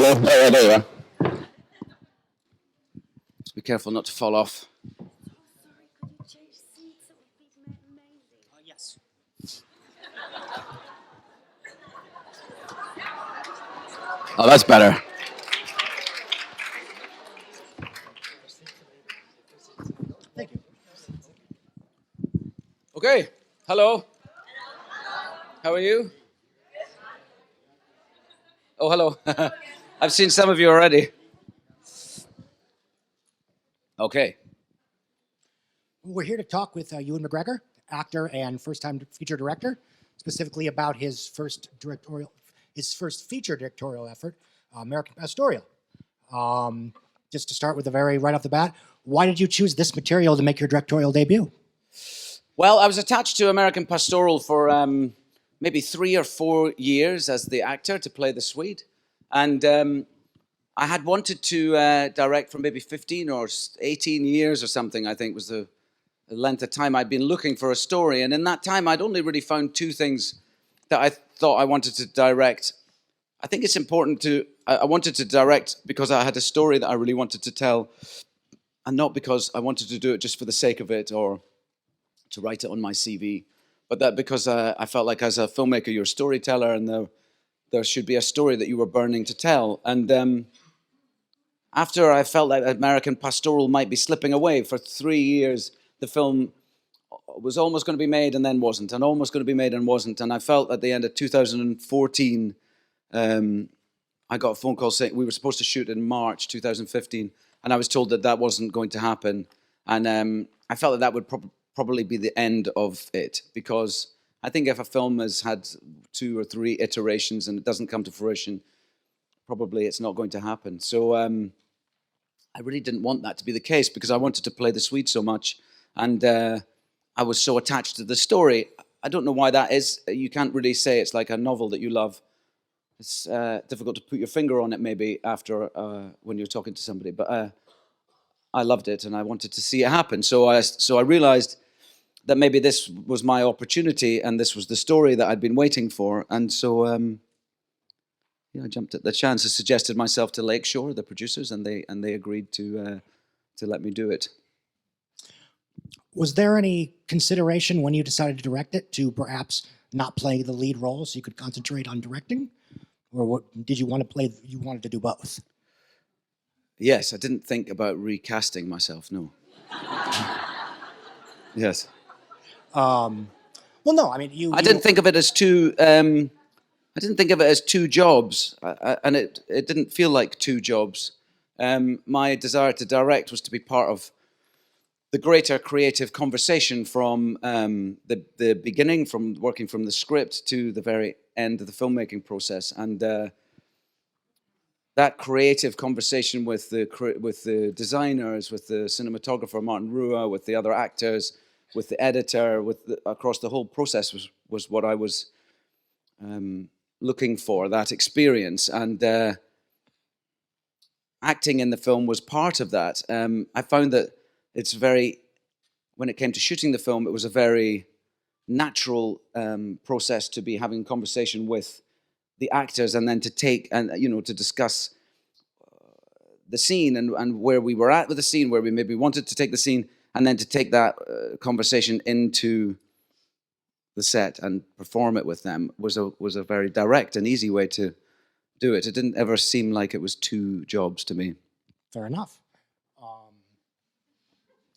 hello. Oh, there you are. Just be careful not to fall off. Yes. Oh, that's better. Thank you. Okay. Hello. How are you? Oh, hello. I've seen some of you already. Okay. We're here to talk with Ewan McGregor, actor and first-time feature director, specifically about his first feature directorial effort, American Pastoral. Just to start with right off the bat, why did you choose this material to make your directorial debut? Well, I was attached to American Pastoral for maybe 3 or 4 years as the actor to play the Swede. And I had wanted to direct for maybe 15 or 18 years or something, I think was the length of time I'd been looking for a story. And in that time, I'd only really found 2 things that I thought I wanted to direct. I think it's important I wanted to direct because I had a story that I really wanted to tell, and not because I wanted to do it just for the sake of it or to write it on my CV, but that because I felt like as a filmmaker, you're a storyteller, and there should be a story that you were burning to tell. And after I felt like American Pastoral might be slipping away for 3 years, the film was almost going to be made and then wasn't, and almost going to be made and wasn't. And I felt at the end of 2014, I got a phone call saying we were supposed to shoot in March 2015, and I was told that that wasn't going to happen. And I felt that would probably be the end of it, because I think if a film has had 2 or 3 iterations and it doesn't come to fruition, probably it's not going to happen. So I really didn't want that to be the case, because I wanted to play the Swede so much, and I was so attached to the story. I don't know why that is. You can't really say it's like a novel that you love. It's difficult to put your finger on it maybe after when you're talking to somebody, but I loved it and I wanted to see it happen. So I realized that maybe this was my opportunity and this was the story that I'd been waiting for. And so I jumped at the chance. I suggested myself to Lakeshore, the producers, and they agreed to let me do it. Was there any consideration when you decided to direct it to perhaps not play the lead role so you could concentrate on directing? Or what did you want to play? You wanted to do both? Yes, I didn't think about recasting myself, no. Yes. Well, no, I mean, I didn't think of it as two. I didn't think of it as 2 jobs, and it didn't feel like 2 jobs. My desire to direct was to be part of the greater creative conversation from the beginning, from working from the script to the very end of the filmmaking process, and that creative conversation with the designers, with the cinematographer Martin Rua, with the other actors, with the editor, across the whole process was what I was looking for, that experience. And acting in the film was part of that. I found that when it came to shooting the film, it was a very natural process to be having conversation with the actors, and then to discuss the scene and where we were at with the scene, where we maybe wanted to take the scene, and then to take that conversation into the set and perform it with them was a very direct and easy way to do it. It didn't ever seem like it was 2 jobs to me. Fair enough.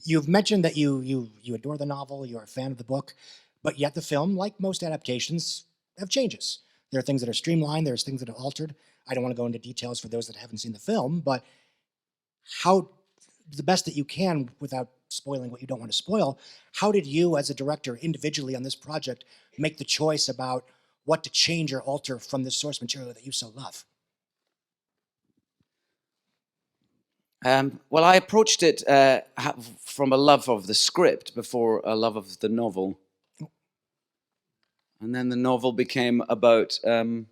You've mentioned that you adore the novel, you're a fan of the book, but yet the film, like most adaptations, have changes. There are things that are streamlined, there's things that are altered. I don't want to go into details for those that haven't seen the film, but how, the best that you can without spoiling what you don't want to spoil, how did you as a director individually on this project make the choice about what to change or alter from the source material that you so love? Well, I approached it from a love of the script before a love of the novel. And then the novel became about... the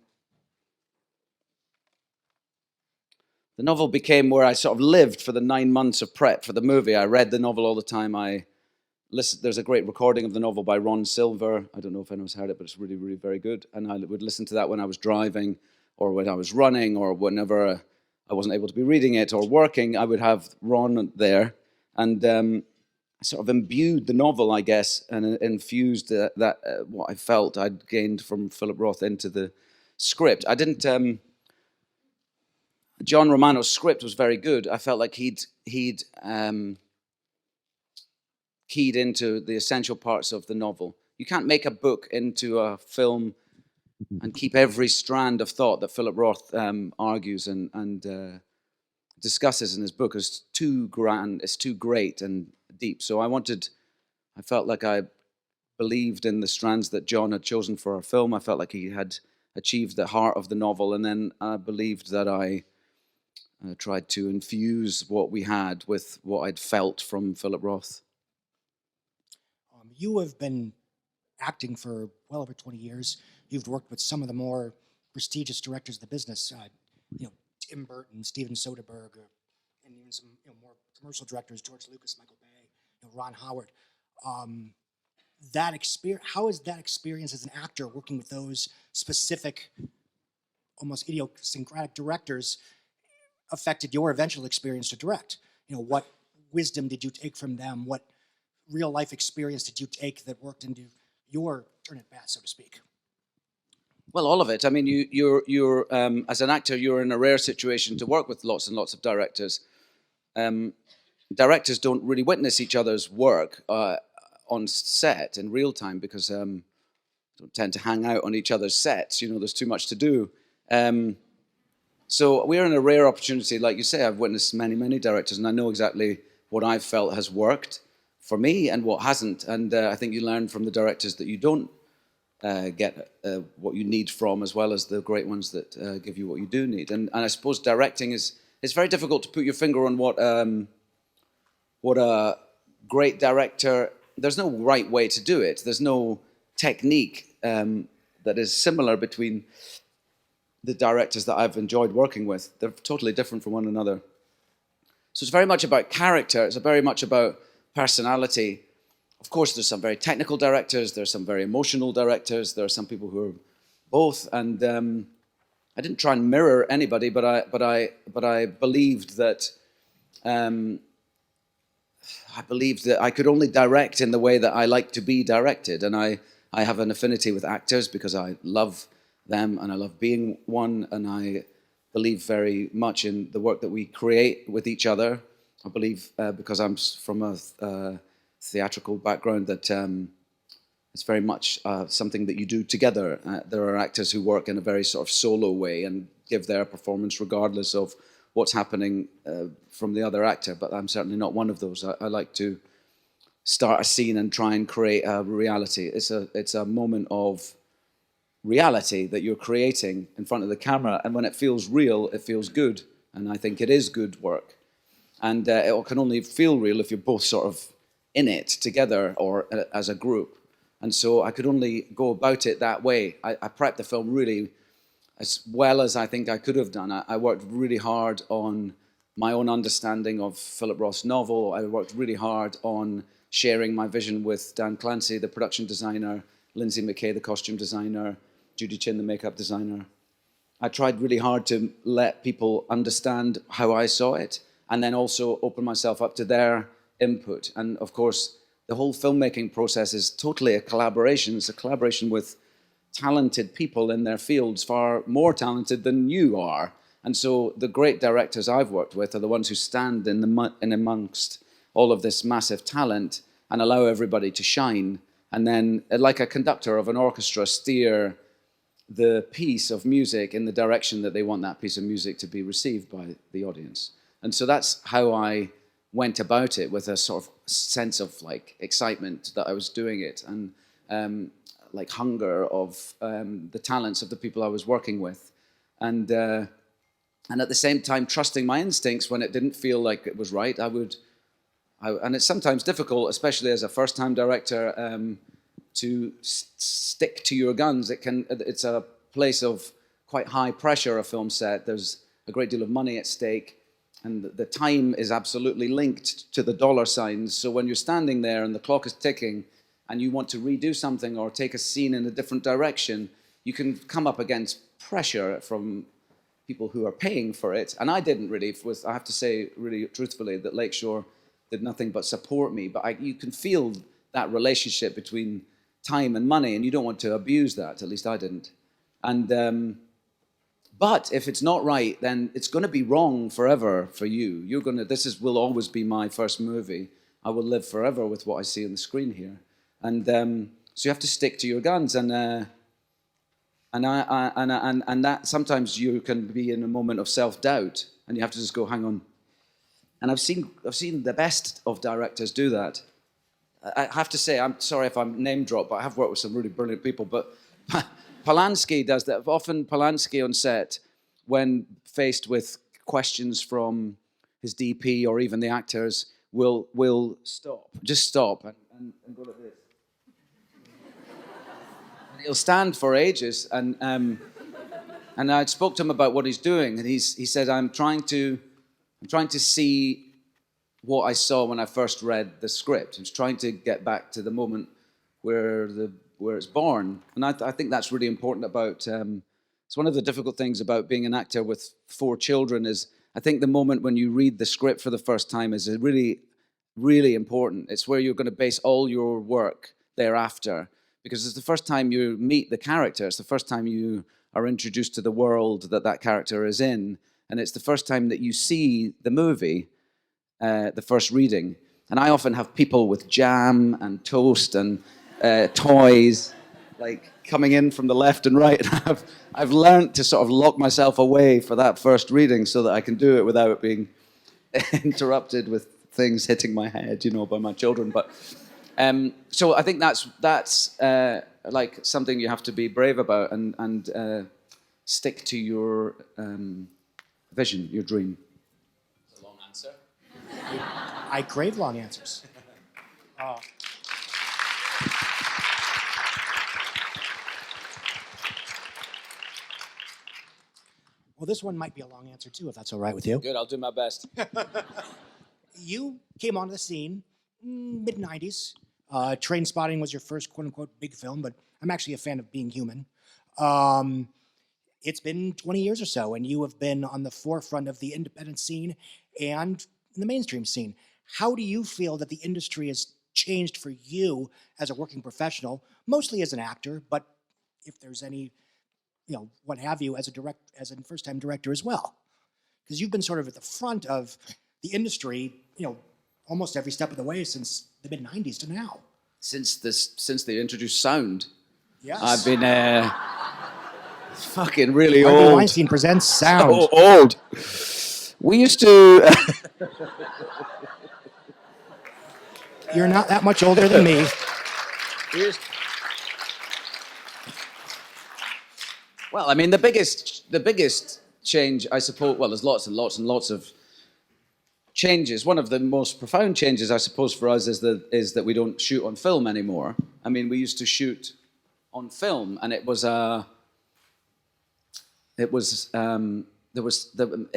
novel became where I sort of lived for the 9 months of prep for the movie. I read the novel all the time. There's a great recording of the novel by Ron Silver. I don't know if anyone's heard it, but it's really, really very good. And I would listen to that when I was driving. or when I was running, or whenever I wasn't able to be reading it or working, I would have Ron there, and sort of imbued the novel, I guess, and infused what I felt I'd gained from Philip Roth into the script. I didn't. John Romano's script was very good. I felt like he'd keyed into the essential parts of the novel. You can't make a book into a film and keep every strand of thought that Philip Roth argues and discusses in his book as too grand. It's too great and deep. So I felt like I believed in the strands that John had chosen for our film. I felt like he had achieved the heart of the novel, and then I believed that I tried to infuse what we had with what I'd felt from Philip Roth. You have been acting for well over 20 years. You've worked with some of the more prestigious directors of the business, Tim Burton, Steven Soderbergh, and even some more commercial directors, George Lucas, Michael Bay, Ron Howard. How has that experience as an actor working with those specific, almost idiosyncratic directors affected your eventual experience to direct? What wisdom did you take from them? What real life experience did you take that worked into your turn at bat, so to speak? Well, all of it. I mean, you're as an actor, you're in a rare situation to work with lots and lots of directors. Directors don't really witness each other's work on set in real time because don't tend to hang out on each other's sets. There's too much to do. So we're in a rare opportunity. Like you say, I've witnessed many, many directors, and I know exactly what I've felt has worked for me and what hasn't. And I think you learn from the directors that you don't get what you need from, as well as the great ones that give you what you do need. And I suppose directing it's very difficult to put your finger on what a great director. There's no right way to do it. There's no technique that is similar between the directors that I've enjoyed working with. They're totally different from one another. So it's very much about character. It's very much about personality. Of course, there's some very technical directors. There's some very emotional directors. There are some people who are both. And I didn't try and mirror anybody, but I believed that I could only direct in the way that I like to be directed. And I have an affinity with actors because I love them and I love being one. And I believe very much in the work that we create with each other. I believe because I'm from a theatrical background that it's very much something that you do together. There are actors who work in a very sort of solo way and give their performance regardless of what's happening from the other actor, but I'm certainly not one of those. I like to start a scene and try and create a reality. It's a moment of reality that you're creating in front of the camera, and when it feels real, it feels good, and I think it is good work. And it can only feel real if you're both sort of in it together or as a group. And so I could only go about it that way. I prepped the film really as well as I think I could have done. I worked really hard on my own understanding of Philip Roth's novel. I worked really hard on sharing my vision with Dan Clancy, the production designer, Lindsay McKay, the costume designer, Judy Chin, the makeup designer. I tried really hard to let people understand how I saw it and then also open myself up to their input. And of course, the whole filmmaking process is totally a collaboration. It's a collaboration with talented people in their fields, far more talented than you are. And so the great directors I've worked with are the ones who stand in amongst all of this massive talent and allow everybody to shine. And then, like a conductor of an orchestra, steer the piece of music in the direction that they want that piece of music to be received by the audience. And so that's how I went about it, with a sort of sense of like excitement that I was doing it, and like hunger of the talents of the people I was working with, and at the same time trusting my instincts when it didn't feel like it was right. And it's sometimes difficult, especially as a first-time director, to stick to your guns. It's a place of quite high pressure, a film set. There's a great deal of money at stake, and the time is absolutely linked to the dollar signs. So when you're standing there and the clock is ticking and you want to redo something or take a scene in a different direction, you can come up against pressure from people who are paying for it, and I didn't really. I have to say, really truthfully, that Lakeshore did nothing but support me. But you can feel that relationship between time and money, and you don't want to abuse that. At least I didn't. And but if it's not right, then it's going to be wrong forever for you. You're going to. Will always be my first movie. I will live forever with what I see on the screen here, and so you have to stick to your guns. And that sometimes you can be in a moment of self-doubt, and you have to just go, hang on. And I've seen the best of directors do that. I have to say, I'm sorry if I'm name drop, but I have worked with some really brilliant people. But Polanski does that. Often Polanski on set, when faced with questions from his DP or even the actors, will stop, just stop and go like this. And he'll stand for ages, and I spoke to him about what he's doing, and he said, I'm trying to see what I saw when I first read the script. He's trying to get back to the moment where it's born, and I think that's really important about. It's one of the difficult things about being an actor with 4 children is I think the moment when you read the script for the first time is really, really important. It's where you're going to base all your work thereafter, because it's the first time you meet the character. It's the first time you are introduced to the world that character is in, and it's the first time that you see the movie, the first reading. And I often have people with jam and toast and toys, like coming in from the left and right. I've learned to sort of lock myself away for that first reading so that I can do it without being interrupted with things hitting my head, by my children. But so I think that's like something you have to be brave about and stick to your vision, your dream. It's a long answer. I crave long answers. Well, this one might be a long answer too, if that's all right with you. Good, I'll do my best. You came onto the scene mid-90s. Train Spotting was your first quote-unquote big film, but I'm actually a fan of Being Human. It's been 20 years or so, and you have been on the forefront of the independent scene and the mainstream scene. How do you feel that the industry has changed for you as a working professional, mostly as an actor, but if there's any, what have you, as a first-time director as well? Because you've been sort of at the front of the industry, almost every step of the way since the mid-90s to now. Since they introduced sound, yes. I've been fucking really Harvey old. Weinstein presents sound. So old. We used to. You're not that much older than me. Well, I mean, the biggest change, I suppose. Well, there's lots and lots and lots of changes. One of the most profound changes, I suppose, for us is that we don't shoot on film anymore. I mean, we used to shoot on film, and it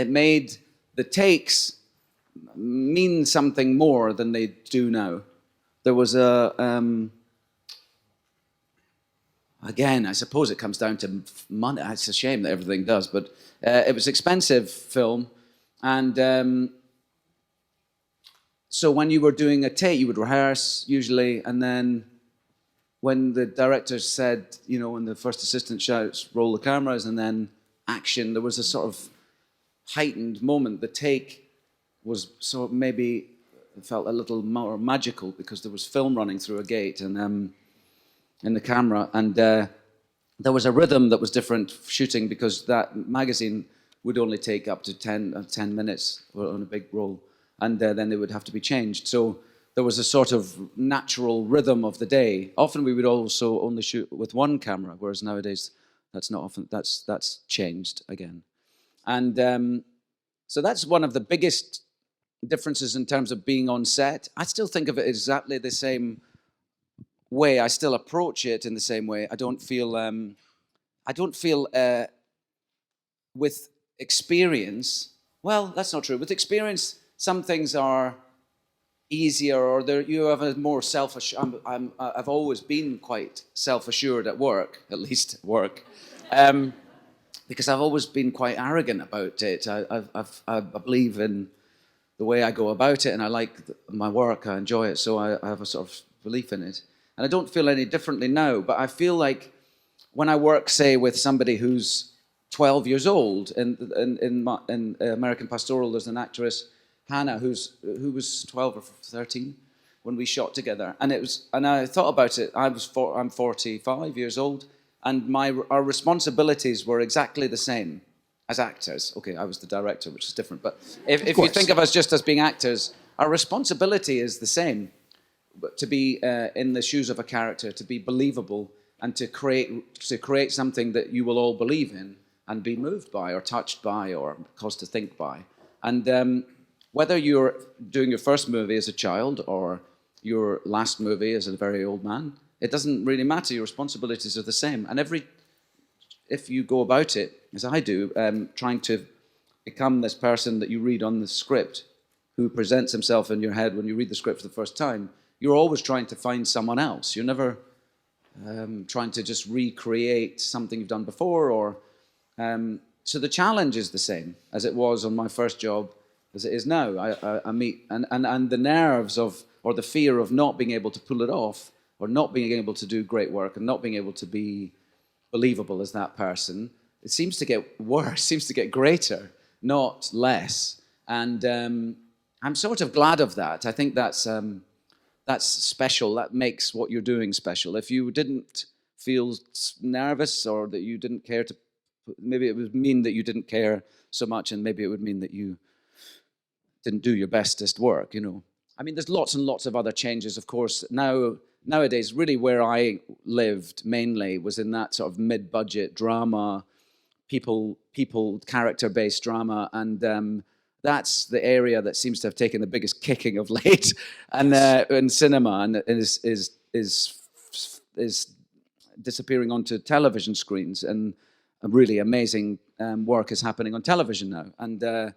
made the takes mean something more than they do now. There was again, I suppose it comes down to money. It's a shame that everything does, but it was expensive film, and so when you were doing a take, you would rehearse usually, and then when the director said, when the first assistant shouts, roll the cameras, and then action, there was a sort of heightened moment. The take was sort of maybe it felt a little more magical because there was film running through a gate and in the camera, and there was a rhythm that was different shooting because that magazine would only take up to 10 minutes on a big roll, and then they would have to be changed. So there was a sort of natural rhythm of the day. Often we would also only shoot with one camera, whereas nowadays that's not often. That's changed again, and so that's one of the biggest differences in terms of being on set. I still think of it exactly the same way. I still approach it in the same way. I don't feel with experience. Well, that's not true. With experience, some things are easier, or you have a more self-assured. I've always been quite self-assured at work, at least at work. because I've always been quite arrogant about it. I believe in the way I go about it, and I like my work. I enjoy it, so I have a sort of belief in it. And I don't feel any differently now, but I feel like when I work, say, with somebody who's 12 years old, in American Pastoral, there's an actress, Hannah, who was 12 or 13 when we shot together, and I thought about it. I'm 45 years old, and our responsibilities were exactly the same as actors. Okay, I was the director, which is different, but if you think of us just as being actors, our responsibility is the same: to be in the shoes of a character, to be believable, and to create something that you will all believe in and be moved by, or touched by, or caused to think by. And whether you're doing your first movie as a child or your last movie as a very old man, it doesn't really matter. Your responsibilities are the same. And if you go about it, as I do, trying to become this person that you read on the script, who presents himself in your head when you read the script for the first time, you're always trying to find someone else. You're never trying to just recreate something you've done before. So the challenge is the same as it was on my first job as it is now. I meet, and the nerves of, or the fear of not being able to pull it off, or not being able to do great work, and not being able to be believable as that person, it seems to get worse, seems to get greater, not less. And I'm sort of glad of that. I think that's special. That makes what you're doing special. If you didn't feel nervous, or that you didn't care to, maybe it would mean that you didn't care so much, and maybe it would mean that you didn't do your bestest work, you know. I mean, there's lots and lots of other changes, of course. Nowadays, really where I lived mainly was in that sort of mid-budget drama, people character-based drama, and that's the area that seems to have taken the biggest kicking of late, and in cinema, and is disappearing onto television screens, and a really amazing work is happening on television now, and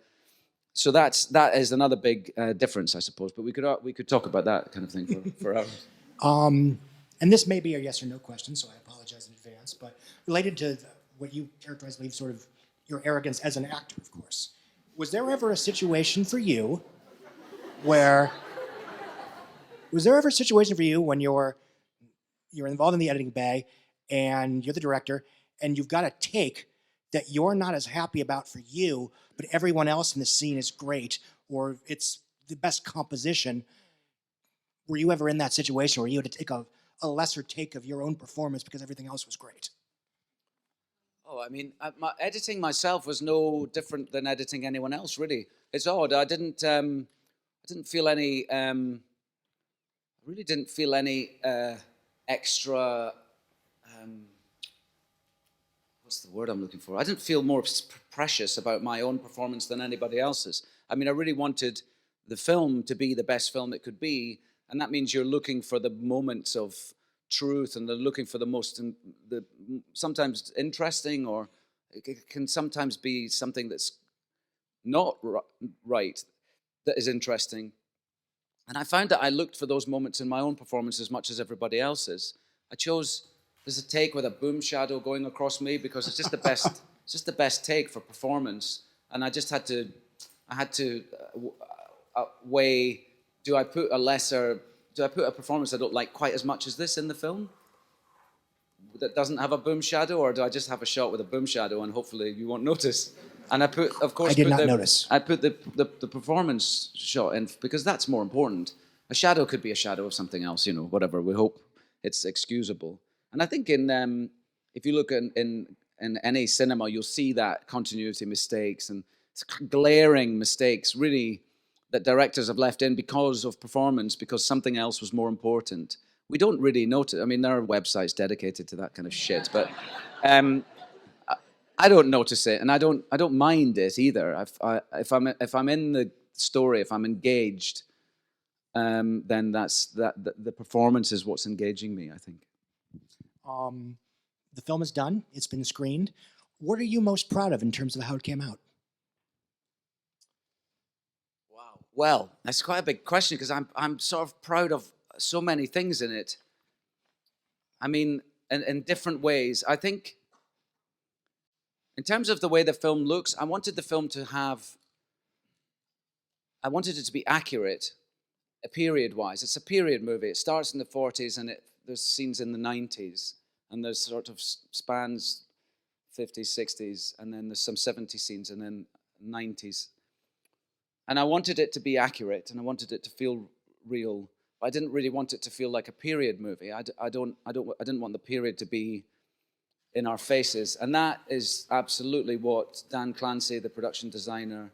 so that is another big difference, I suppose. But we could talk about that kind of thing for hours. And this may be a yes or no question, so I apologize in advance, but related to what you characterize, I believe, sort of your arrogance as an actor, of course. Was there ever a situation for you when you're involved in the editing bay and you're the director and you've got a take that you're not as happy about for you, but everyone else in the scene is great, or it's the best composition? Were you ever in that situation where you had to take a lesser take of your own performance because everything else was great? Oh, I mean, editing myself was no different than editing anyone else, really. It's odd. I feel any extra. What's the word I'm looking for? I didn't feel more precious about my own performance than anybody else's. I mean, I really wanted the film to be the best film it could be, and that means you're looking for the moments of truth, and they're looking for the sometimes interesting, or it can sometimes be something that's not right that is interesting. And I found that I looked for those moments in my own performance as much as everybody else's. I chose, there's a take with a boom shadow going across me because it's just the best. It's just the best take for performance, and I just had to weigh: do I put a performance I don't like quite as much as this in the film that doesn't have a boom shadow, or do I just have a shot with a boom shadow and hopefully you won't notice? And I put the performance shot in because that's more important. A shadow could be a shadow of something else, you know, whatever. We hope it's excusable. And I think if you look in any cinema, you'll see that continuity mistakes and glaring mistakes, really, that directors have left in because of performance, because something else was more important. We don't really notice. I mean, there are websites dedicated to that kind of shit, but I don't notice it, and I don't mind it either. If I'm in the story, if I'm engaged, then the performance is what's engaging me, I think. The film is done. It's been screened. What are you most proud of in terms of how it came out? Wow. Well, that's quite a big question because I'm sort of proud of so many things in it. I mean, in different ways. I think in terms of the way the film looks, I wanted it to be accurate, period-wise. It's a period movie. It starts in the 40s and there's scenes in the 90s, and there's sort of spans 50s, 60s, and then there's some 70 scenes, and then 90s. And I wanted it to be accurate, and I wanted it to feel real. But I didn't really want it to feel like a period movie. I didn't want the period to be in our faces, and that is absolutely what Dan Clancy, the production designer,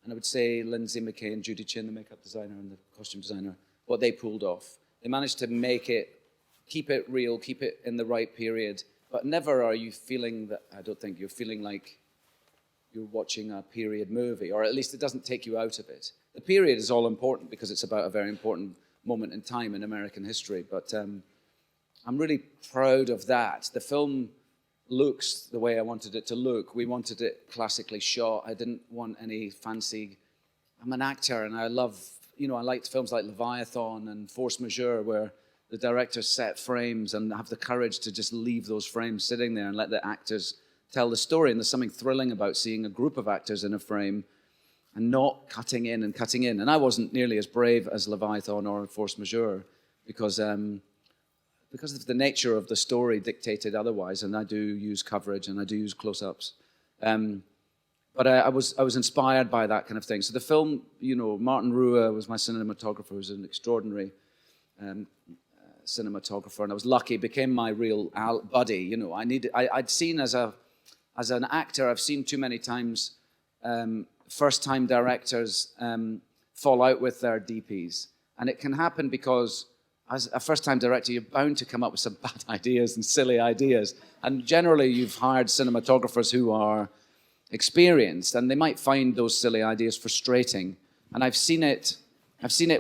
and I would say Lindsay McKay and Judy Chin, the makeup designer and the costume designer, what they pulled off. They managed to make it, keep it real, keep it in the right period, but never are you feeling that, I don't think you're feeling like you're watching a period movie, or at least it doesn't take you out of it. The period is all important because it's about a very important moment in time in American history, but I'm really proud of that. The film looks the way I wanted it to look. We wanted it classically shot. I didn't want any fancy... I'm an actor, and I liked films like Leviathan and Force Majeure, where the directors set frames and have the courage to just leave those frames sitting there and let the actors tell the story. And there's something thrilling about seeing a group of actors in a frame and not cutting in and cutting in. And I wasn't nearly as brave as Leviathan or Force Majeure because of the nature of the story dictated otherwise, and I do use coverage and I do use close-ups. But I was inspired by that kind of thing. So the film, Martin Rua was my cinematographer, who was an extraordinary cinematographer, and I was lucky, became my real buddy. I'd seen as an actor, I've seen too many times first-time directors fall out with their DPs, and it can happen because as a first-time director, you're bound to come up with some bad ideas and silly ideas. And generally, you've hired cinematographers who are experienced, and they might find those silly ideas frustrating. And I've seen it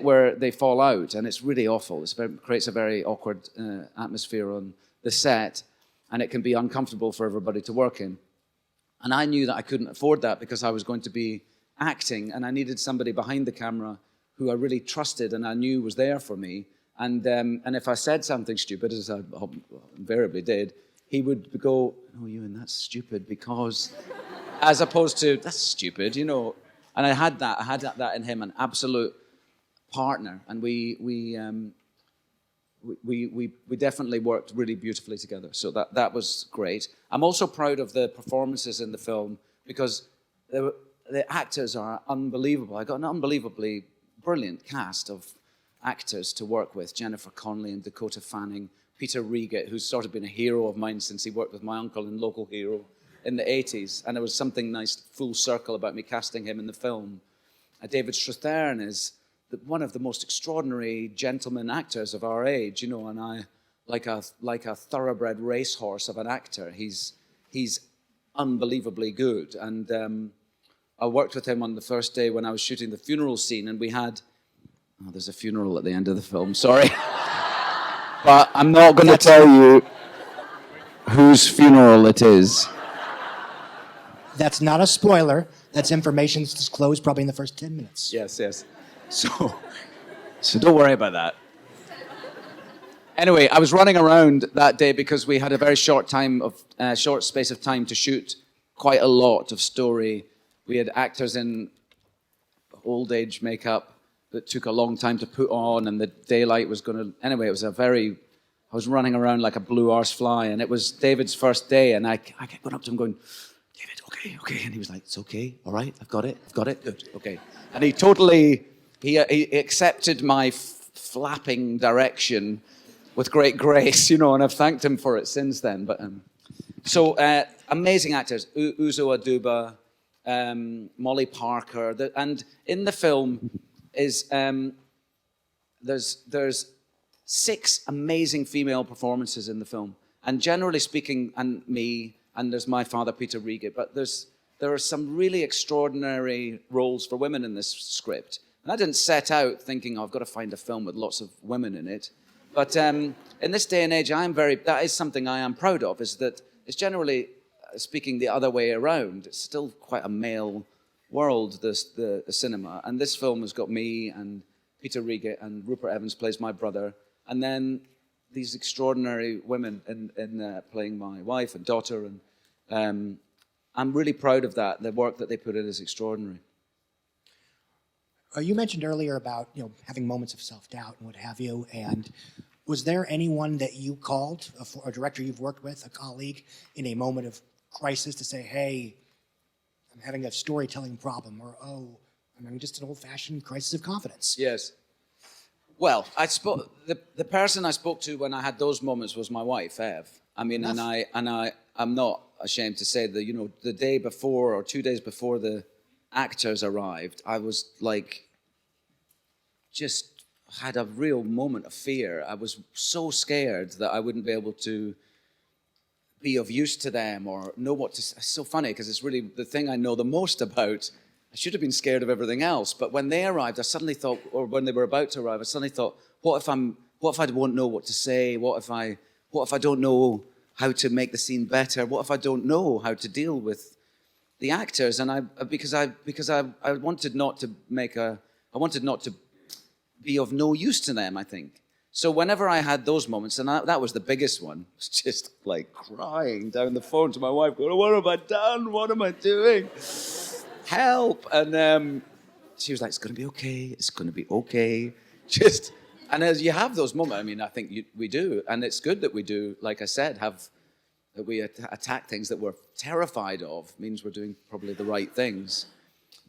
where they fall out, and it's really awful. It creates a very awkward atmosphere on the set, and it can be uncomfortable for everybody to work in. And I knew that I couldn't afford that because I was going to be acting, and I needed somebody behind the camera who I really trusted and I knew was there for me. And if I said something stupid, as I invariably did, he would go, "Oh, Ewan, that's stupid," because, as opposed to, "That's stupid," And I had that in him, an absolute partner, and we definitely worked really beautifully together. So that was great. I'm also proud of the performances in the film because the actors are unbelievable. I got an unbelievably brilliant cast of actors to work with: Jennifer Connelly and Dakota Fanning, Peter Reget, who's sort of been a hero of mine since he worked with my uncle in Local Hero in the 80s, and there was something nice full circle about me casting him in the film. David Strathairn is one of the most extraordinary gentleman actors of our age, and I like a thoroughbred racehorse of an actor. He's unbelievably good, and I worked with him on the first day when I was shooting the funeral scene, and we had... Oh, there's a funeral at the end of the film, sorry. But I'm not going to tell you whose funeral it is. That's not a spoiler. That's information that's disclosed probably in the first 10 minutes. Yes. So don't worry about that. Anyway, I was running around that day because we had a very short space of time to shoot quite a lot of story. We had actors in old age makeup that took a long time to put on, and the daylight was going to... Anyway, I was running around like a blue arse fly, and it was David's first day, and I kept going up to him going, "David, okay. And he was like, "It's okay, all right, I've got it, good, okay." And he accepted my flapping direction with great grace, and I've thanked him for it since then. But amazing actors, Uzo Aduba, Molly Parker, and in the film is there's 6 amazing female performances in the film, and generally speaking, and me, and there's my father Peter Reget, but there are some really extraordinary roles for women in this script. And I didn't set out thinking, I've got to find a film with lots of women in it, but in this day and age, that is something I am proud of, is that it's generally speaking the other way around. It's still quite a male world, the cinema, and this film has got me and Peter Reget, and Rupert Evans plays my brother, and then these extraordinary women in playing my wife and daughter, and I'm really proud of that. The work that they put in is extraordinary. You mentioned earlier about having moments of self-doubt and what have you, and was there anyone that you called, a director you've worked with, a colleague, in a moment of crisis to say, hey, I'm having a storytelling problem, or I'm having just an old-fashioned crisis of confidence? Yes. Well, the person I spoke to when I had those moments was my wife, Ev. I mean, I'm not ashamed to say that, the day before or 2 days before the actors arrived, I was like, just had a real moment of fear. I was so scared that I wouldn't be able to be of use to them or know what to say. It's so funny because it's really the thing I know the most about. I should have been scared of everything else, but when they arrived, I suddenly thought, or when they were about to arrive, I suddenly thought, what if I won't know what to say? What if I don't know how to make the scene better? What if I don't know how to deal with the actors? And because I wanted not to be of no use to them, I think. So whenever I had those moments, and that was the biggest one, I was just like crying down the phone to my wife, going, what have I done? What am I doing? Help. And she was like, it's going to be okay. It's going to be okay. And as you have those moments, I mean, I think we do. And it's good that we do, like I said, that we attack things that we're terrified of. It means we're doing probably the right things.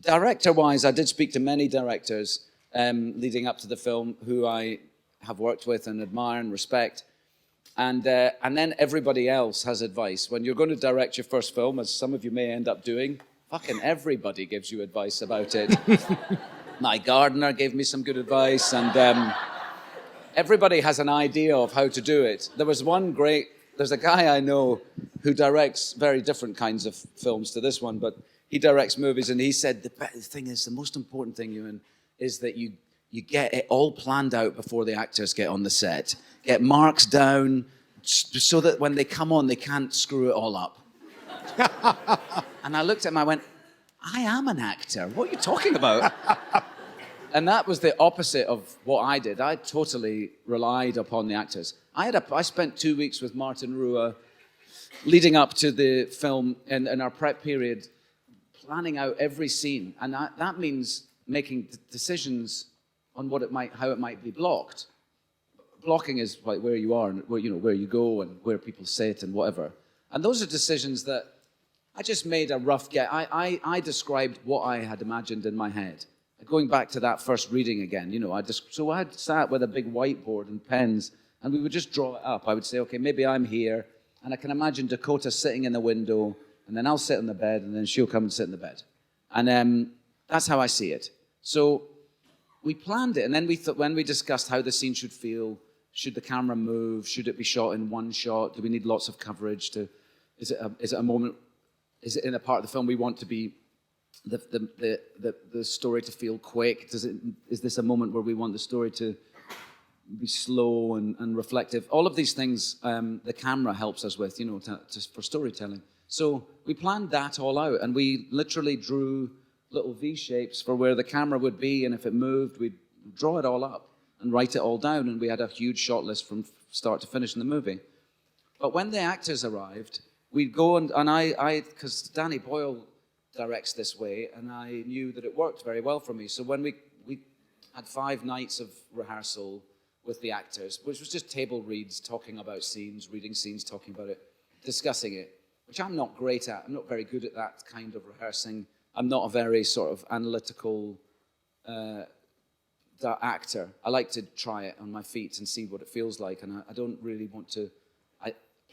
Director-wise, I did speak to many directors leading up to the film who I have worked with and admire and respect. And then everybody else has advice. When you're going to direct your first film, as some of you may end up doing, fucking everybody gives you advice about it. My gardener gave me some good advice, and everybody has an idea of how to do it. There's a guy I know who directs very different kinds of films to this one, but he directs movies, and he said, the thing is, the most important thing, Ewan, is that you get it all planned out before the actors get on the set. Get marks down so that when they come on, they can't screw it all up. And I looked at him, I went, I am an actor. What are you talking about? And that was the opposite of what I did. I totally relied upon the actors. I spent 2 weeks with Martin Rua leading up to the film in our prep period, planning out every scene. And that means making decisions on how it might be blocked. Blocking is like where you are and where you go and where people sit and whatever. And those are decisions that I just made a rough guess. I described what I had imagined in my head. Going back to that first reading again, so I had sat with a big whiteboard and pens, and we would just draw it up. I would say, okay, maybe I'm here, and I can imagine Dakota sitting in the window, and then I'll sit in the bed, and then she'll come and sit in the bed. And that's how I see it. So we planned it, and then when we discussed how the scene should feel, should the camera move, should it be shot in one shot, do we need lots of coverage, is it a moment, is it in a part of the film we want to be the story to feel quick? Is this a moment where we want the story to be slow and reflective? All of these things the camera helps us with, for storytelling. So we planned that all out, and we literally drew little V shapes for where the camera would be, and if it moved, we'd draw it all up and write it all down, and we had a huge shot list from start to finish in the movie. But when the actors arrived, we'd go and because Danny Boyle directs this way, and I knew that it worked very well for me. So when we had 5 nights of rehearsal with the actors, which was just table reads, talking about scenes, reading scenes, talking about it, discussing it, which I'm not great at. I'm not very good at that kind of rehearsing. I'm not a very sort of analytical actor. I like to try it on my feet and see what it feels like, and I don't really want to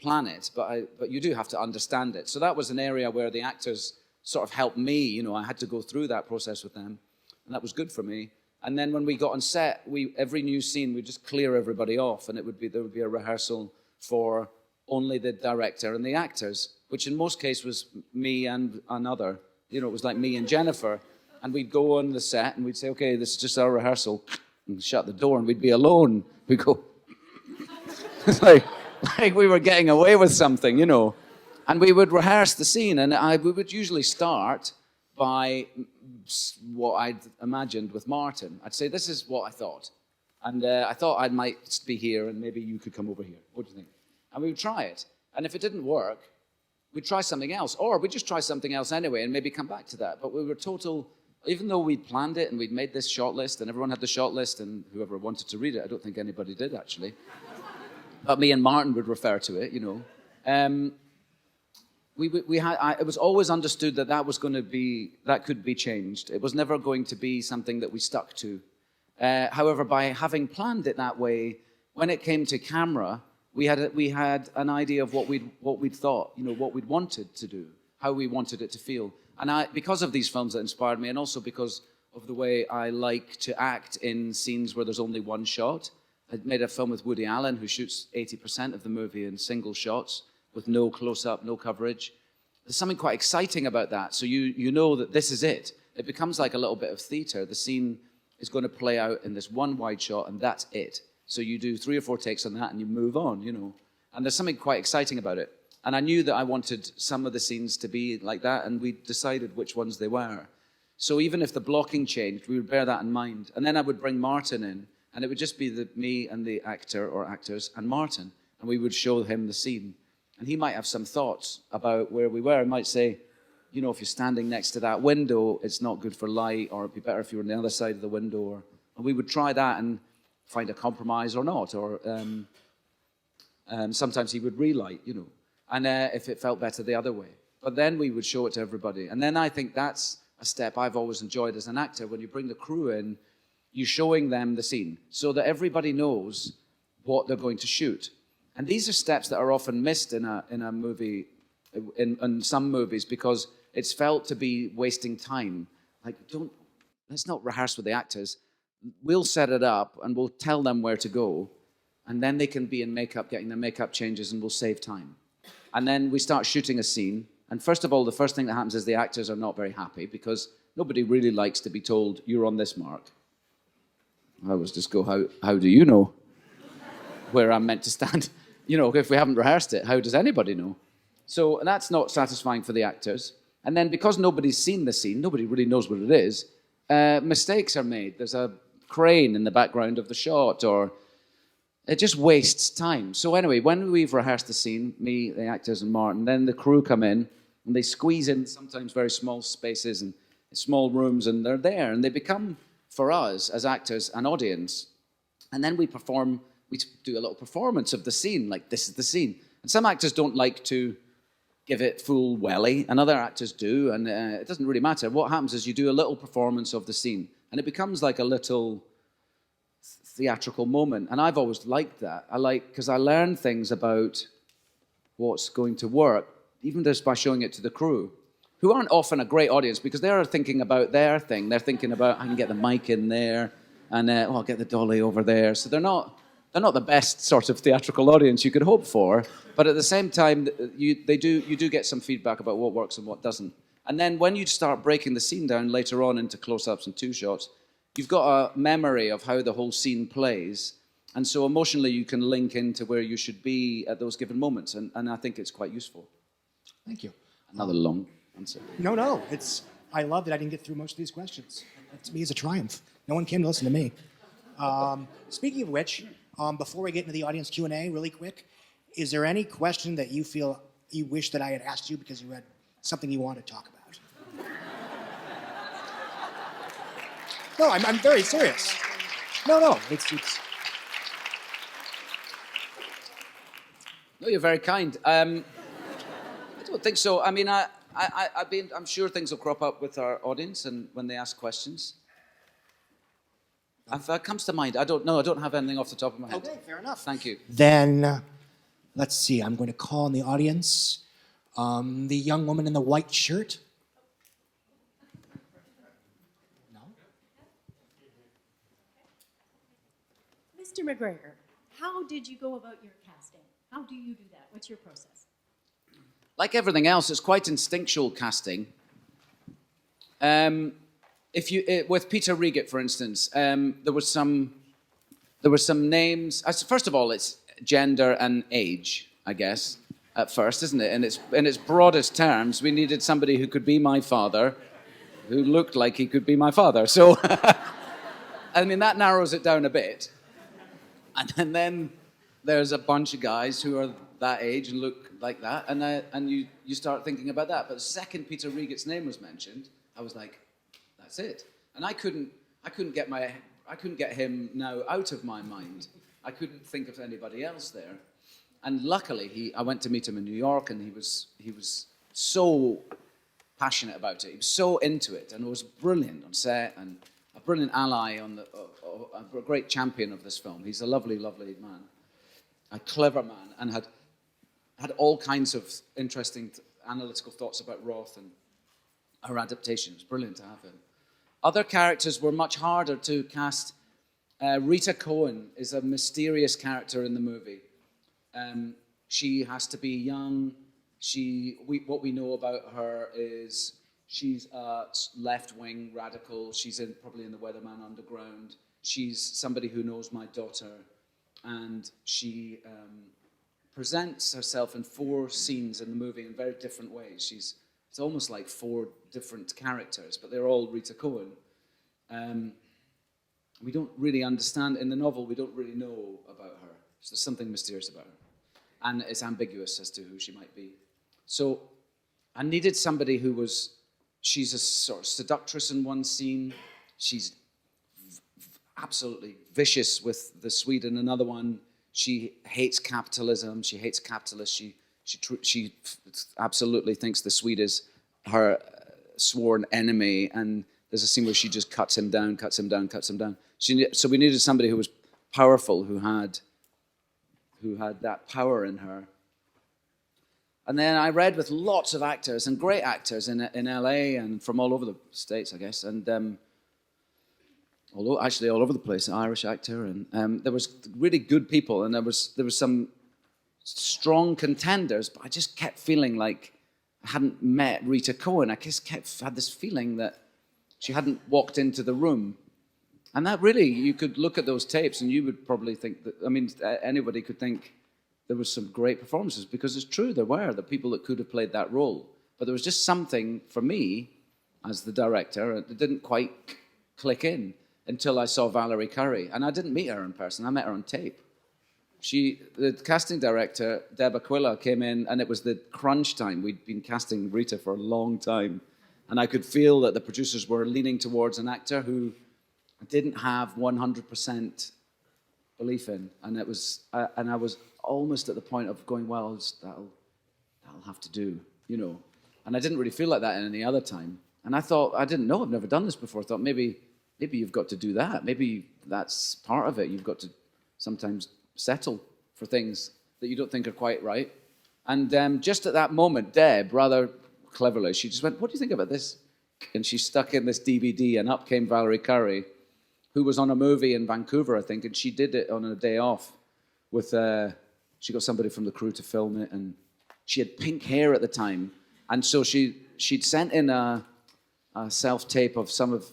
plan it, but you do have to understand it. So that was an area where the actors sort of helped me. I had to go through that process with them, and that was good for me. And then when we got on set, every new scene, we'd just clear everybody off, and there would be a rehearsal for only the director and the actors, which in most cases was me and another. It was like me and Jennifer, and we'd go on the set, and we'd say, okay, this is just our rehearsal, and shut the door, and we'd be alone. We'd go, it's like we were getting away with something, And we would rehearse the scene, and we would usually start by what I'd imagined with Martin. I'd say, this is what I thought. And I thought I might be here, and maybe you could come over here. What do you think? And we would try it. And if it didn't work, we'd try something else, or we'd just try something else anyway and maybe come back to that. But we were even though we'd planned it and we'd made this short list and everyone had the short list and whoever wanted to read it, I don't think anybody did actually. But me and Martin would refer to it, it was always understood that could be changed. It was never going to be something that we stuck to. However, by having planned it that way, when it came to camera, we had an idea of what we'd thought, what we'd wanted to do, how we wanted it to feel. And because of these films that inspired me, and also because of the way I like to act in scenes where there's only one shot. I made a film with Woody Allen, who shoots 80% of the movie in single shots with no close-up, no coverage. There's something quite exciting about that. So you know that this is it. It becomes like a little bit of theater. The scene is going to play out in this one wide shot, and that's it. So you do 3 or 4 takes on that, and you move on, And there's something quite exciting about it. And I knew that I wanted some of the scenes to be like that, and we decided which ones they were. So even if the blocking changed, we would bear that in mind. And then I would bring Martin in, and it would just be me and the actor or actors and Martin, and we would show him the scene. And he might have some thoughts about where we were. He might say, if you're standing next to that window, it's not good for light, or it'd be better if you were on the other side of the window. And we would try that and find a compromise or not. Or sometimes he would relight, and if it felt better the other way. But then we would show it to everybody. And then I think that's a step I've always enjoyed as an actor. When you bring the crew in, you're showing them the scene so that everybody knows what they're going to shoot. And these are steps that are often missed in a movie, in some movies, because it's felt to be wasting time. Like, let's not rehearse with the actors. We'll set it up and we'll tell them where to go, and then they can be in makeup, getting their makeup changes, and we'll save time. And then we start shooting a scene, and first of all, the first thing that happens is the actors are not very happy, because nobody really likes to be told, you're on this mark. I always just go, how do you know where I'm meant to stand? If we haven't rehearsed it, how does anybody know? So that's not satisfying for the actors. And then because nobody's seen the scene, nobody really knows what it is, mistakes are made. There's a crane in the background of the shot, or it just wastes time. So anyway, when we've rehearsed the scene, me, the actors, and Martin, then the crew come in, and they squeeze in sometimes very small spaces and small rooms, and they're there, and they become, for us as actors, an audience. And then we do a little performance of the scene, like this is the scene. And some actors don't like to give it full welly, and other actors do, and it doesn't really matter. What happens is you do a little performance of the scene, and it becomes like a little theatrical moment. And I've always liked that. Because I learn things about what's going to work, even just by showing it to the crew, who aren't often a great audience, because they're thinking about their thing. They're thinking about, I can get the mic in there, and I'll get the dolly over there. So they're not the best sort of theatrical audience you could hope for, but at the same time, you do get some feedback about what works and what doesn't. And then when you start breaking the scene down later on into close-ups and 2 shots, you've got a memory of how the whole scene plays, and so emotionally you can link into where you should be at those given moments, and I think it's quite useful. Thank you. Another long answer. No. I love that I didn't get through most of these questions. That, to me, is a triumph. No one came to listen to me. Speaking of which, before we get into the audience Q&A, really quick, is there any question that you feel you wish that I had asked you because you had something you wanted to talk about? No, I'm very serious. No, it's... No, you're very kind. I don't think so. I mean, I'm sure things will crop up with our audience and when they ask questions. If that comes to mind, I don't know. I don't have anything off the top of my head. Okay, fair enough. Thank you. Then, let's see. I'm going to call in the audience the young woman in the white shirt. No? Mr. McGregor, how did you go about your casting? How do you do that? What's your process? Like everything else, it's quite instinctual casting. With Peter Riegert, for instance, there were some names. First of all, it's gender and age, I guess, at first, isn't it? And in its broadest terms, we needed somebody who could be my father, who looked like he could be my father. So, I mean, that narrows it down a bit. And then there's a bunch of guys who are that age and look like that, and you start thinking about that. But the second Peter Riegent's name was mentioned, I was like, that's it. And I couldn't get him now out of my mind. I couldn't think of anybody else there. And luckily, I went to meet him in New York, and he was so passionate about it. He was so into it, and it was brilliant on set, and a brilliant ally a great champion of this film. He's a lovely, lovely man, a clever man, and had all kinds of interesting analytical thoughts about Roth and her adaptation. It was brilliant to have him. Other characters were much harder to cast. Rita Cohen is a mysterious character in the movie. She has to be young. What we know about her is she's a left-wing radical. She's probably in the Weatherman Underground. She's somebody who knows my daughter, and she presents herself in 4 scenes in the movie in very different ways. It's almost like 4 different characters, but they're all Rita Cohen. We don't really understand, in the novel, we don't really know about her. So there's something mysterious about her. And it's ambiguous as to who she might be. So I needed somebody she's a sort of seductress in one scene. She's absolutely vicious with the Swede in another one. She hates capitalism. She hates capitalists. She absolutely thinks the Swede is her sworn enemy. And there's a scene where she just cuts him down. So we needed somebody who was powerful, who had that power in her. And then I read with lots of actors, and great actors in LA and from all over the States, I guess, and actually all over the place, an Irish actor, and there was really good people, and there was some strong contenders, but I just kept feeling like I hadn't met Rita Cohen. I just had this feeling that she hadn't walked into the room. And that really, you could look at those tapes and you would probably think that, anybody could think there was some great performances, because it's true, there were the people that could have played that role. But there was just something for me as the director that didn't quite click in until I saw Valerie Curry. And I didn't meet her in person, I met her on tape. The casting director, Deb Aquila, came in, and it was the crunch time. We'd been casting Rita for a long time. And I could feel that the producers were leaning towards an actor who didn't have 100% belief in. And I was almost at the point of going, well, that'll have to do, And I didn't really feel like that in any other time. And I thought, I didn't know, I've never done this before. I thought, maybe you've got to do that. Maybe that's part of it. You've got to sometimes settle for things that you don't think are quite right. And just at that moment, Deb, rather cleverly, she just went, what do you think about this? And she stuck in this DVD, and up came Valerie Curry, who was on a movie in Vancouver, I think, and she did it on a day off with, she got somebody from the crew to film it, and she had pink hair at the time. And so she'd sent in a self-tape of some of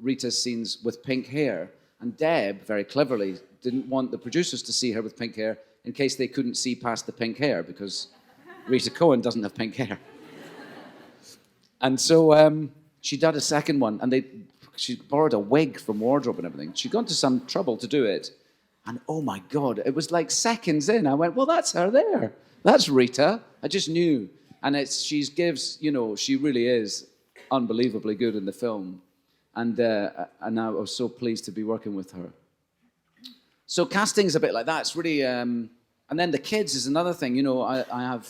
Rita's scenes with pink hair, and Deb, very cleverly, didn't want the producers to see her with pink hair in case they couldn't see past the pink hair, because Rita Cohen doesn't have pink hair. And so she did a second one, and she borrowed a wig from wardrobe and everything. She'd gone to some trouble to do it, and oh my God, it was like seconds in, I went, well, that's her there. That's Rita. I just knew. And she really is unbelievably good in the film. And I was so pleased to be working with her. So casting is a bit like that. It's really, and then the kids is another thing. I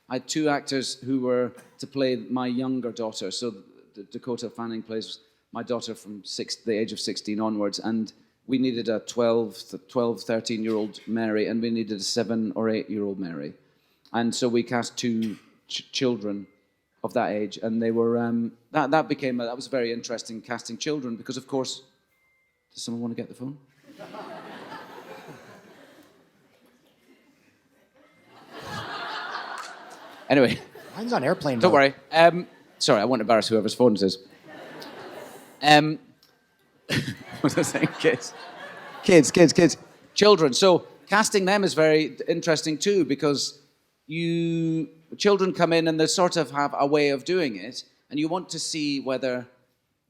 had 2 actors who were to play my younger daughter. So Dakota Fanning plays my daughter from the age of 16 onwards, and we needed a 12, 13-year-old Mary, and we needed a 7 or 8-year-old Mary. And so we cast 2 children of that age, and they were, that was very interesting, casting children, because of course, does someone want to get the phone? Anyway. Mine's on airplane mode. Don't worry. Sorry, I won't embarrass whoever's phone it is. What was I saying? Kids. Children. So casting them is very interesting too, because children come in and they sort of have a way of doing it, and you want to see whether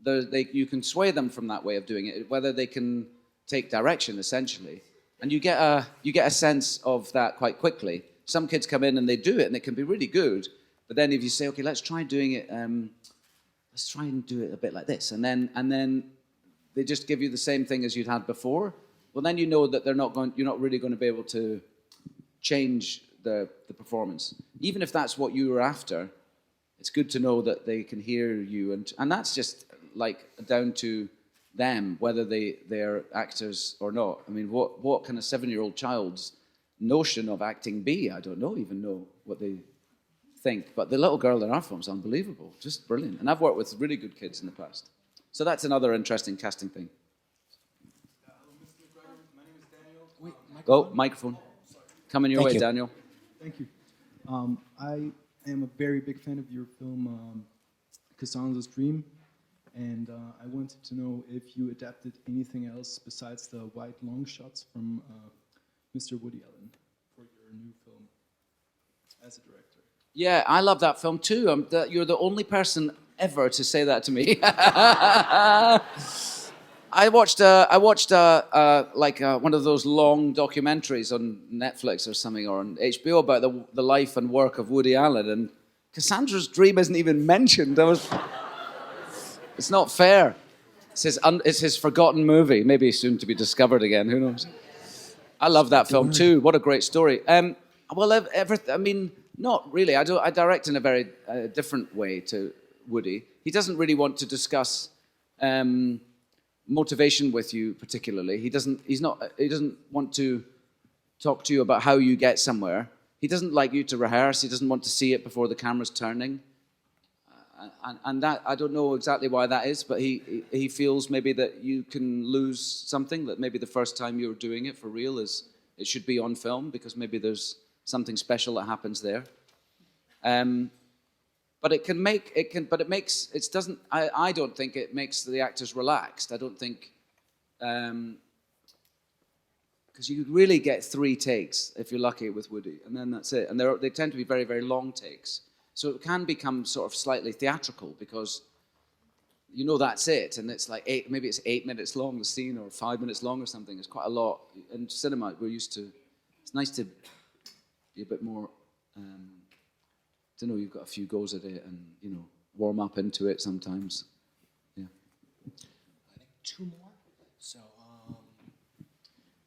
you can sway them from that way of doing it, whether they can take direction, essentially. And you get a sense of that quite quickly. some kids come in and they do it and it can be really good. But then if you say, okay, let's try doing it, let's try and do it a bit like this. And then they just give you the same thing as you'd had before. Well, then you know that you're not really going to be able to change the performance. Even if that's what you were after, it's good to know that they can hear you. And that's just like down to them, whether they're actors or not. I mean, what can a 7-year-old child's notion of acting be? I don't even know what they think. But the little girl in our film is unbelievable, just brilliant. And I've worked with really good kids in the past. So that's another interesting casting thing. Hello, Mr. McGregor. My name is Daniel. Microphone. Coming your way, Daniel. Thank you. I am a very big fan of your film, Cassandra's Dream. And I wanted to know if you adapted anything else besides the wide long shots from Mr. Woody Allen for your new film as a director. Yeah, I love that film too. You're the only person ever to say that to me. I watched one of those long documentaries on Netflix or something, or on HBO about the life and work of Woody Allen, and Cassandra's Dream isn't even mentioned. It's not fair. It's his forgotten movie, maybe soon to be discovered again. Who knows? I love that film too. What a great story. Not really. I direct in a very different way to Woody. He doesn't really want to discuss motivation with you particularly. He doesn't want to talk to you about how you get somewhere. He doesn't like you to rehearse. He doesn't want to see it before the camera's turning. And that, I don't know exactly why that is, but he feels maybe that you can lose something, that maybe the first time you're doing it for real it should be on film, because maybe there's something special that happens there. But I don't think it makes the actors relaxed. I don't think, because you really get 3 takes if you're lucky with Woody, and then that's it. And they tend to be very, very long takes. So it can become sort of slightly theatrical, because you know that's it, and it's like maybe it's 8 minutes long, the scene, or 5 minutes long or something. It's quite a lot. In cinema, we're used to, it's nice to be a bit more, you've got a few goes at it and, warm up into it sometimes. Yeah. I think 2 more. So,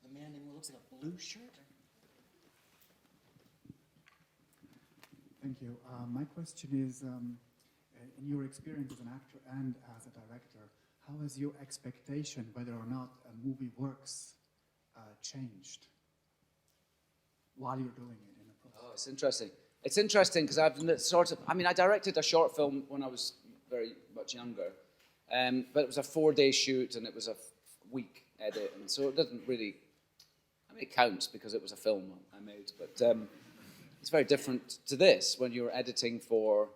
the man in what looks like a blue shirt. Thank you. My question is, in your experience as an actor and as a director, how has your expectation whether or not a movie works changed while you're doing it in the process? Oh, it's interesting. It's interesting because I directed a short film when I was very much younger, but it was a 4-day shoot and it was a week edit, and so it doesn't really, it counts because it was a film I made, but it's very different to this when you're editing for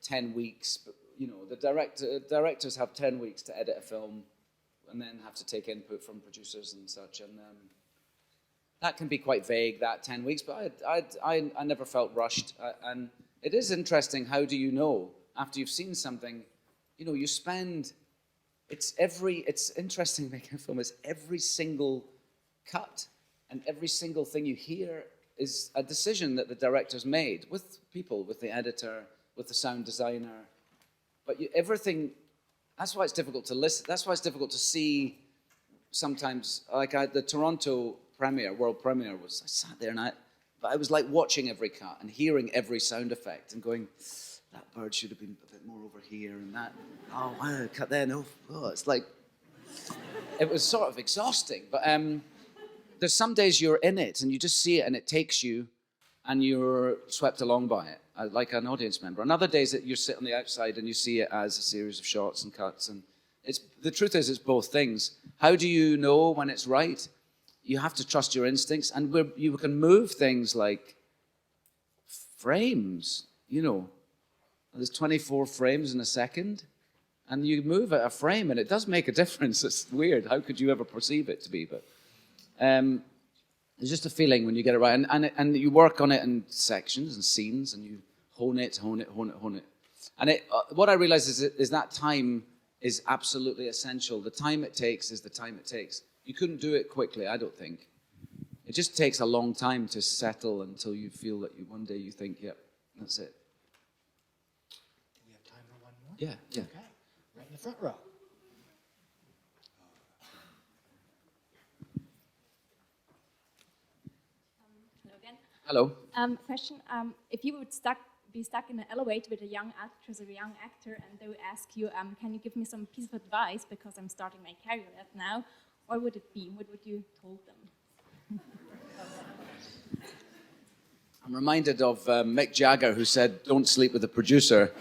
10 weeks. But, the directors have 10 weeks to edit a film and then have to take input from producers and such, and that can be quite vague, that 10 weeks, but I never felt rushed. And it is interesting, how do you know after you've seen something, you spend, it's interesting making a film, it's every single cut and every single thing you hear is a decision that the director's made with people, with the editor, with the sound designer. But everything, that's why it's difficult to listen, that's why it's difficult to see sometimes, the Toronto world premiere I sat there and I was like watching every cut and hearing every sound effect and going, that bird should have been a bit more over here, and that, oh wow, cut then, it's like, it was sort of exhausting. But there's some days you're in it and you just see it and it takes you and you're swept along by it, like an audience member. And other days that you sit on the outside and you see it as a series of shots and cuts. And the truth is, it's both things. How do you know when it's right? You have to trust your instincts, and you can move things like frames, There's 24 frames in a second, and you move at a frame, and it does make a difference. It's weird. How could you ever perceive it to be? But there's just a feeling when you get it right, and you work on it in sections and scenes, and you hone it. And what I realize is that time is absolutely essential. The time it takes is the time it takes. You couldn't do it quickly, I don't think. it just takes a long time to settle until you feel that one day you think, yep, that's it. Do we have time for one more? Yeah, yeah. Okay, right in the front row. Hello again. Hello. Question: if you would be stuck in an elevator with a young actress or a young actor, and they would ask you, "Can you give me some piece of advice because I'm starting my career right now?" What would it be? What would you told them? I'm reminded of Mick Jagger, who said, "Don't sleep with the producer."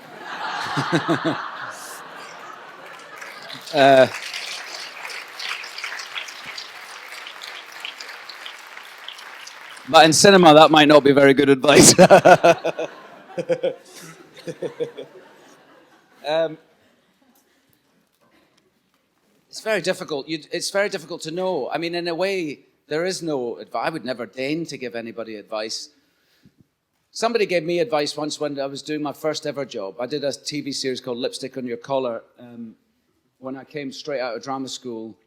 But in cinema, that might not be very good advice. It's very difficult. It's very difficult to know. I mean, in a way, there is no advice. I would never deign to give anybody advice. Somebody gave me advice once when I was doing my first ever job. I did a TV series called Lipstick on Your Collar when I came straight out of drama school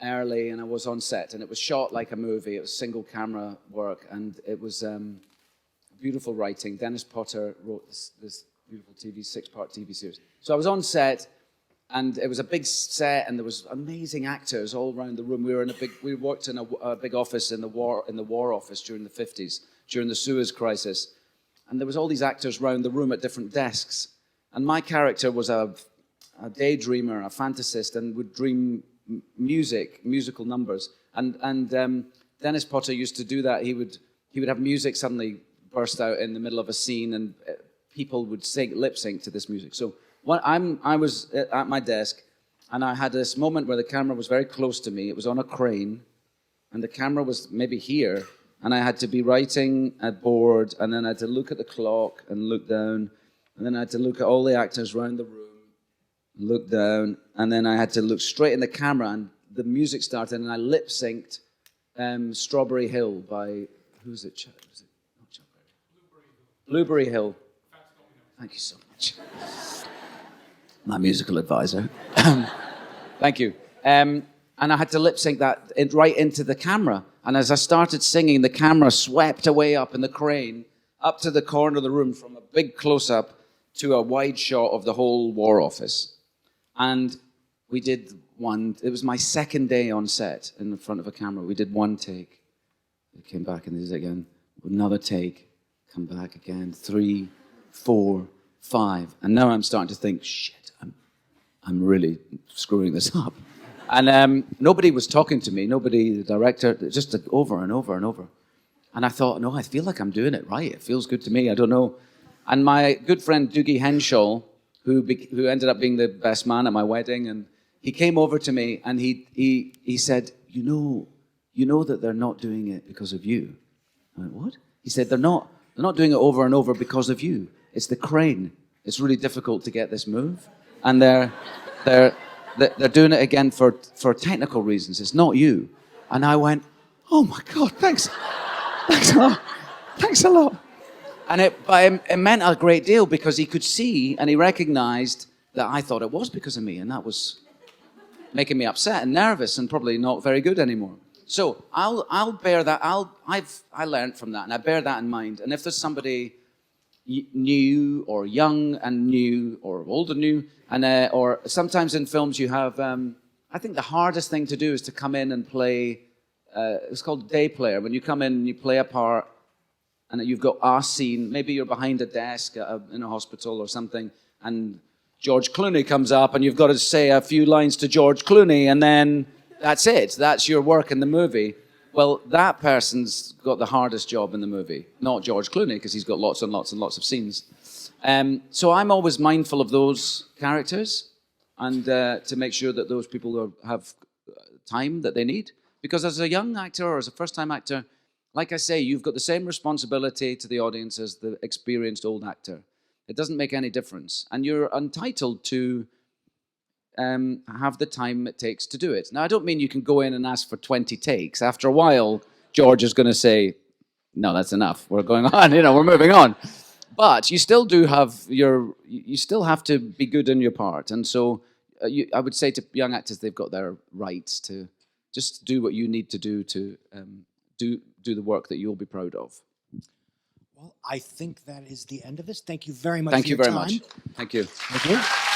early, and I was on set, and it was shot like a movie. It was single camera work, and it was beautiful writing. Dennis Potter wrote this beautiful six-part TV series. So I was on set, and it was a big set, and there was amazing actors all around the room. We worked in a big office in the war office during the 50s, during the Suez Crisis, and there was all these actors around the room at different desks. And my character was a daydreamer, a fantasist, and would dream musical numbers. And Dennis Potter used to do that. He would have music suddenly burst out in the middle of a scene, and people would lip sync to this music. So I was at my desk, and I had this moment where the camera was very close to me. It was on a crane, and the camera was maybe here, and I had to be writing a board, and then I had to look at the clock and look down, and then I had to look at all the actors around the room, look down, and then I had to look straight in the camera, and the music started, and I lip synced Strawberry Hill by, who's it? Not Chuck Berry. Blueberry Hill. Thank you so much. My musical advisor. Thank you. And I had to lip sync that right into the camera. And as I started singing, the camera swept away up in the crane, up to the corner of the room, from a big close-up to a wide shot of the whole War Office. And we did one. It was my second day on set in front of a camera. We did one take. We came back and did it again. Another take. Come back again. 3, 4, 5. And now I'm starting to think, shit, I'm really screwing this up. And nobody was talking to me. Nobody, the director, just over and over and over. And I thought, no, I feel like I'm doing it right. It feels good to me. I don't know. And my good friend Doogie Henshaw, who ended up being the best man at my wedding, and he came over to me and he said, you know that they're not doing it because of you. I went, what? He said, they're not doing it over and over because of you. It's the crane. It's really difficult to get this move, and they're doing it again for technical reasons. It's not you. And I went, oh my God, thanks a lot. And it meant a great deal, because he could see and he recognized that I thought it was because of me, and that was making me upset and nervous and probably not very good anymore. So I'll bear that. I learned from that, and I bear that in mind. And if there's somebody new or young and new or old and new, and or sometimes in films you have, I think the hardest thing to do is to come in and play. It's called day player. When you come in and you play a part, and you've got a scene, maybe you're behind a desk in a hospital or something, and George Clooney comes up, and you've got to say a few lines to George Clooney, and then that's it. That's your work in the movie. Well, that person's got the hardest job in the movie, not George Clooney, because he's got lots and lots and lots of scenes. So I'm always mindful of those characters, and to make sure that those people have time that they need. Because as a young actor or as a first-time actor, like I say, you've got the same responsibility to the audience as the experienced old actor. It doesn't make any difference. And you're entitled to have the time it takes to do it. Now, I don't mean you can go in and ask for 20 takes. After a while, George is going to say, no, that's enough. We're going on, we're moving on. But you still do have you still have to be good in your part. And so I would say to young actors, they've got their rights to just do what you need to do do the work that you'll be proud of. Well, I think that is the end of this. Thank you very much Thank for you your very time. much. Thank you. Thank you.